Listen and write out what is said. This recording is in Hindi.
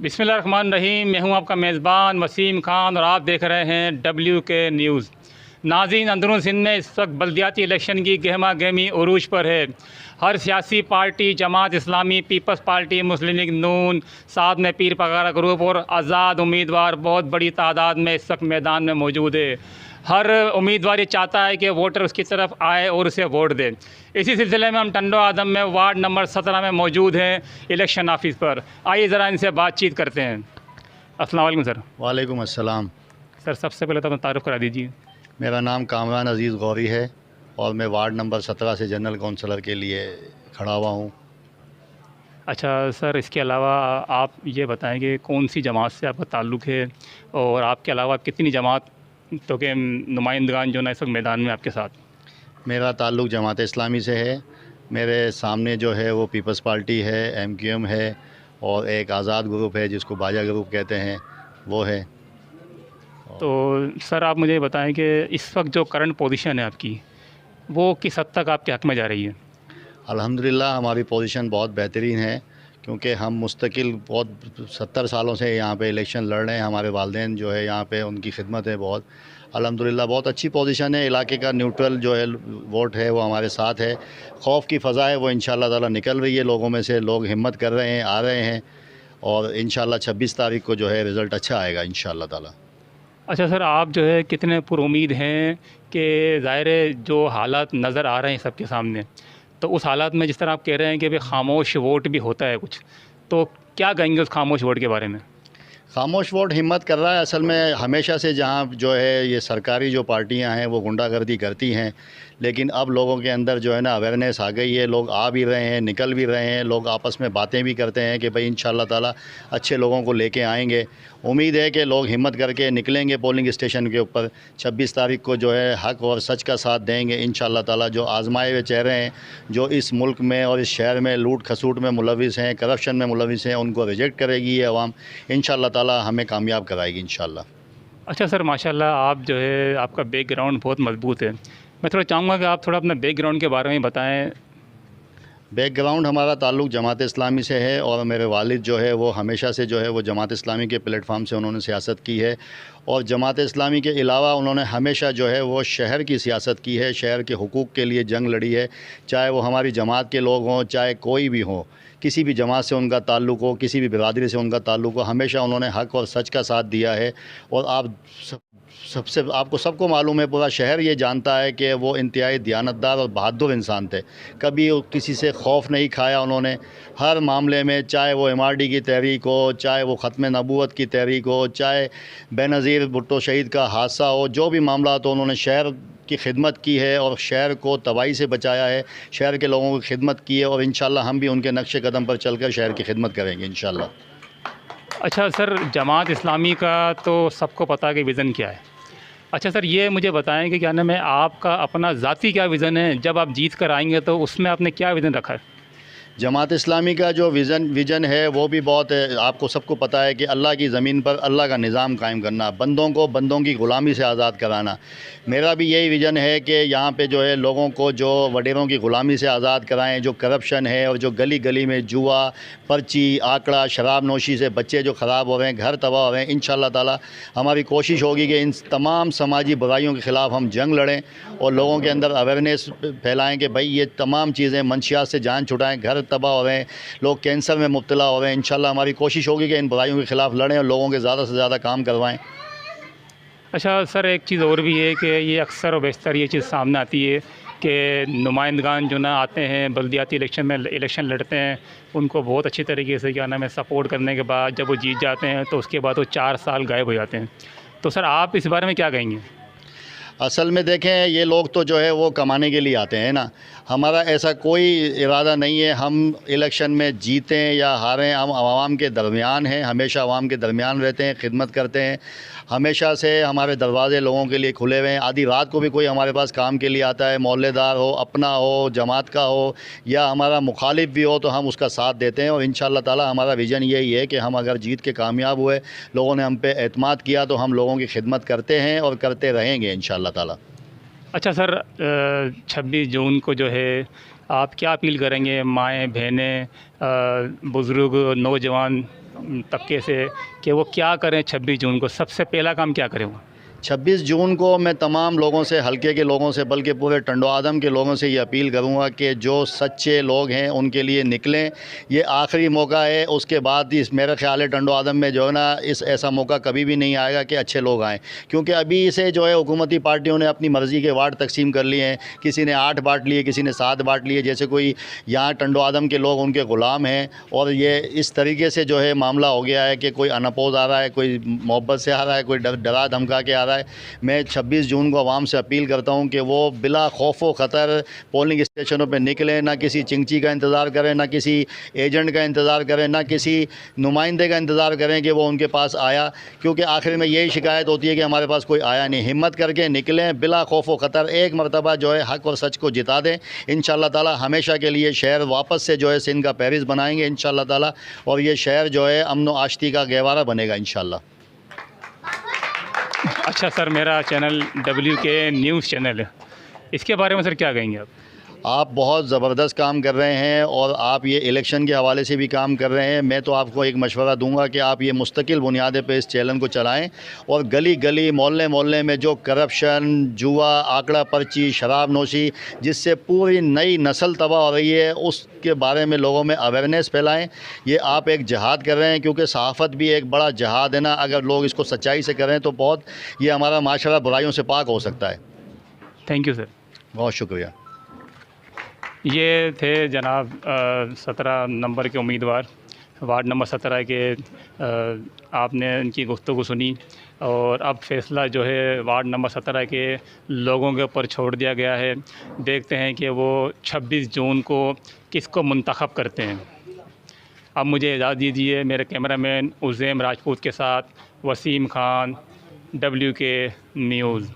बिस्मिल्लाहिर्रहमानिर्रहीम। मैं हूं आपका मेज़बान वसीम खान और आप देख रहे हैं WK न्यूज़। नाज़रीन, अंदरून सिंध में इस वक्त बल्दियाती इलेक्शन की गहमा गहमी उरूज पर है। हर सियासी party, Jamaat Islami, peoples party, मुस्लिम लीग नून, साथ में पीर पगारा ग्रुप और आज़ाद उम्मीदवार बहुत बड़ी तादाद में इस वक्त मैदान में मौजूद है। हर उम्मीदवार ये चाहता है कि वोटर उसकी तरफ आए और उसे वोट दे। इसी सिलसिले में हम टंडो आदम में वार्ड नंबर 17 में मौजूद हैं इलेक्शन ऑफिस पर। आइए ज़रा इनसे बातचीत करते हैं। अस्सलाम वालेकुम सर। वालेकुम अस्सलाम। सर, सबसे पहले तो अपना तारुफ़ करा दीजिए। मेरा नाम कामरान अज़ीज़ गौरी है और मैं वार्ड नंबर 17 से जनरल काउंसलर के लिए खड़ा हुआ हूँ। अच्छा सर, इसके अलावा आप ये बताएं कि कौन सी जमात से आपका ताल्लुक़ है और आपके अलावा कितनी जमात तो के नुमाइंदगान जो ना इस वक्त मैदान में आपके साथ? मेरा ताल्लुक़ जमात इस्लामी से है। मेरे सामने जो है वो पीपल्स पार्टी है, MQM है और एक आज़ाद ग्रुप है जिसको बाजा ग्रुप कहते हैं, वो है। तो सर, आप मुझे बताएं कि इस वक्त जो करंट पोजीशन है आपकी, वो किस हद तक आपके हक़ में जा रही है? अल्हम्दुलिल्लाह हमारी पोजीशन बहुत बेहतरीन है, क्योंकि हम मुस्तकिल बहुत 70 सालों से यहाँ पे इलेक्शन लड़ रहे हैं। हमारे वालिदैन जो है यहाँ पे उनकी खिदमत है बहुत। अल्हम्दुलिल्लाह बहुत अच्छी पोजीशन है। इलाके का न्यूट्रल जो है वोट है वो हमारे साथ है। खौफ की फ़ज़ा है वो इंशाअल्लाह ताला निकल रही है लोगों में से। लोग हिम्मत कर रहे हैं, आ रहे हैं और इंशाअल्लाह 26 तारीख को जो है रिज़ल्ट अच्छा आएगा इंशाअल्लाह ताला। अच्छा सर, आप जो है कितने पुरुमीद हैं कि ज़ाहिर है जो हालात नज़र आ रहे हैं सबके सामने, तो उस हालात में जिस तरह आप कह रहे हैं कि भाई खामोश वोट भी होता है कुछ, तो क्या कहेंगे उस खामोश वोट के बारे में? खामोश वोट हिम्मत कर रहा है। असल में हमेशा से जहाँ जो है ये सरकारी जो पार्टियां हैं वो गुंडागर्दी करती हैं, लेकिन अब लोगों के अंदर जो है ना अवेयरनेस आ गई है। लोग आ भी रहे हैं, निकल भी रहे हैं। लोग आपस में बातें भी करते हैं कि भाई इंशाअल्लाह ताला अच्छे लोगों को लेके आएंगे। उम्मीद है कि लोग हिम्मत करके निकलेंगे पोलिंग स्टेशन के ऊपर। 26 तारीख को जो है हक़ और सच का साथ देंगे इंशाअल्लाह ताला। जो आज़माए हुए चेहरे हैं जो इस मुल्क में और इस शहर में लूट खसूट में मुलविस हैं, करप्शन में मुलविस हैं, उनको रिजेक्ट करेगी ये अवाम। इंशाअल्लाह ताला हमें कामयाब कराएगी इंशाअल्लाह। अच्छा सर, माशाल्लाह आप जो है आपका बैकग्राउंड बहुत मजबूत है। मैं थोड़ा चाहूँगा कि आप थोड़ा अपना बैकग्राउंड के बारे में बताएँ। बैकग्राउंड हमारा ताल्लुक़ जमात इस्लामी से है और मेरे वालिद जो है वो हमेशा से जो है वो जमात इस्लामी के प्लेटफार्म से उन्होंने सियासत की है। और जमात इस्लामी के अलावा उन्होंने हमेशा जो है वो शहर की सियासत की है, शहर के हुकूक़ के लिए जंग लड़ी है। चाहे वो हमारी जमात के लोग हों, चाहे कोई भी हो, किसी भी जमात से उनका ताल्लुक़ हो, किसी भी बिरादरी से उनका ताल्लुक़ हो, हमेशा उन्होंने हक़ और सच का साथ दिया है। और आपको सबको मालूम है, पूरा शहर ये जानता है कि वो इंतहाई दियानतदार और बहादुर इंसान थे। कभी वो किसी से खौफ नहीं खाया उन्होंने। हर मामले में, चाहे वो MRD की तहरीक हो, चाहे वो ख़त्म नबूवत की तहरीक हो, चाहे बेनज़ीर भुट्टो शहीद का हादसा हो, जो भी मामला तो उन्होंने शहर की खिदमत की है और शहर को तबाही से बचाया है, शहर के लोगों की खिदमत की है। और इंशाअल्लाह हम भी उनके नक्शे कदम पर चलकर शहर की खिदमत करेंगे इंशाअल्लाह। अच्छा सर, जमात इस्लामी का तो सबको पता है कि विज़न क्या है। अच्छा सर, ये मुझे बताएं कि क्या नाम है आपका अपना ज़ाती क्या विज़न है? जब आप जीत कर आएंगे तो उसमें आपने क्या विज़न रखा है? जमात इस्लामी का जो विज़न है वो भी बहुत है। आपको सबको पता है कि अल्लाह की ज़मीन पर अल्लाह का निज़ाम कायम करना, बंदों को बंदों की ग़ुलामी से आज़ाद कराना। मेरा भी यही विज़न है कि यहाँ पे जो है लोगों को जो वडेरों की ग़ुलामी से आज़ाद कराएं। जो करप्शन है और जो गली गली में जुआ, पर्ची, आंकड़ा, शराब नोशी से बच्चे जो ख़राब हो रहे हैं, घर तबाह हो रहे हैं, इंशाअल्लाह ताला हमारी कोशिश होगी कि इन तमाम समाजी बुराइयों के ख़िलाफ़ हम जंग लड़ें और लोगों के अंदर अवेयरनेस फैलाएँ कि भाई ये तमाम चीज़ें मंशियात से जान छुड़ाएँ। घर तबाह हो रहे हैं, लोग कैंसर में मुब्तला हो रहे हैं। इंशाअल्लाह हमारी कोशिश होगी कि इन बुराइयों के ख़िलाफ़ लड़ें और लोगों के ज़्यादा से ज़्यादा काम करवाएं। अच्छा सर, एक चीज़ और भी है कि ये अक्सर और बेशतर ये चीज़ सामने आती है कि नुमाइंदगान जो ना आते हैं बल्दियाती इलेक्शन में इलेक्शन लड़ते हैं, उनको बहुत अच्छी तरीके से क्या नाम है सपोर्ट करने के बाद जब वो जीत जाते हैं तो उसके बाद वो 4 साल गायब हो जाते हैं। तो सर, आप इस बारे में क्या कहेंगे? असल में देखें, ये लोग तो जो है वो कमाने के लिए आते हैं ना। हमारा ऐसा कोई इरादा नहीं है हम इलेक्शन में जीतें या हारें। हम आवाम के दरमियान हैं, हमेशा आवाम के दरमियान रहते हैं, खिदमत करते हैं। हमेशा से हमारे दरवाज़े लोगों के लिए खुले हुए हैं। आधी रात को भी कोई हमारे पास काम के लिए आता है, मोहल्लेदार हो, अपना हो, जमात का हो या हमारा मुखालिफ भी हो, तो हम उसका साथ देते हैं। और इंशाअल्लाह ताला हमारा विज़न यही है कि हम अगर जीत के कामयाब हुए, लोगों ने हम पे एतमाद किया, तो हम लोगों की खिदमत करते हैं और करते रहेंगे इंशाअल्लाह ताला। अच्छा सर, 26 जून को जो है आप क्या अपील करेंगे माएँ, बहनें, बुज़ुर्ग, नौजवान तबके से कि वो क्या करें 26 जून को, सबसे पहला काम क्या करें वो? 26 जून को मैं तमाम लोगों से, हलके के लोगों से, बल्कि पूरे टंडो आदम के लोगों से ये अपील करूंगा कि जो सच्चे लोग हैं उनके लिए निकलें। ये आखिरी मौका है, उसके बाद इस मेरा ख्याल है टंडो आदम में जो है ना इस ऐसा मौका कभी भी नहीं आएगा कि अच्छे लोग आएँ, क्योंकि अभी से जो है हुकूमती पार्टियों ने अपनी मर्ज़ी के वार्ड तकसीम कर लिए हैं। किसी ने 8 बाँट लिए, किसी ने 7 बाँट लिए, जैसे कोई यहाँ टंडो आदम के लोग उनके ग़ुलाम हैं। और ये इस तरीके से जो है मामला हो गया है कि कोई अनपोज़ आ रहा है, कोई मोहब्बत से आ रहा है, कोई डरा धमका के आ रहा है। मैं 26 जून को आवाम से अपील करता हूं कि वो बिला खौफ व ख़तर पोलिंग स्टेशनों पे निकलें, ना किसी चिंची का इंतज़ार करें, ना किसी एजेंट का इंतज़ार करें, ना किसी नुमाइंदे का इंतज़ार करें कि वो उनके पास आया, क्योंकि आखिर में यही शिकायत होती है कि हमारे पास कोई आया नहीं। हिम्मत करके निकलें, बिला खौफ व ख़तर एक मरतबा जो है हक़ और सच को जिता दें। इंशाअल्लाह ताला हमेशा के लिए शहर वापस से जो है सिंध का पेरिस बनाएंगे इंशाअल्लाह ताला, और ये शहर जो है अमन व आश्ती का गहवारा बनेगा इंशाअल्लाह। अच्छा सर, मेरा चैनल WK न्यूज़ चैनल है, इसके बारे में सर क्या कहेंगे आप? आप बहुत ज़बरदस्त काम कर रहे हैं और आप ये इलेक्शन के हवाले से भी काम कर रहे हैं। मैं तो आपको एक मशवरा दूंगा कि आप ये मुस्तकिल बुनियादे पे इस चैनल को चलाएं, और गली गली मोहल्ले मोहल्ले में जो करप्शन, जुआ, आंकड़ा पर्ची, शराब नोशी, जिससे पूरी नई नस्ल तबाह हो रही है, उसके बारे में लोगों में अवेयरनेस फैलाएं। ये आप एक जहाद कर रहे हैं, क्योंकि सहाफ़त भी एक बड़ा जहाद है ना। अगर लोग इसको सच्चाई से करें तो बहुत ये हमारा माशरा बुराइयों से पाक हो सकता है। Thank you sir. बहुत शुक्रिया। ये थे जनाब 17 नंबर के उम्मीदवार, वार्ड नंबर 17 के। आपने इनकी गुफ्तगू सुनी, और अब फ़ैसला जो है वार्ड नंबर 17 के लोगों के ऊपर छोड़ दिया गया है। देखते हैं कि वो 26 जून को किसको मुंतखब करते हैं। अब मुझे इजाज़त दीजिए, मेरे कैमरामैन उज़ैम राजपूत के साथ वसीम खान, WK न्यूज़।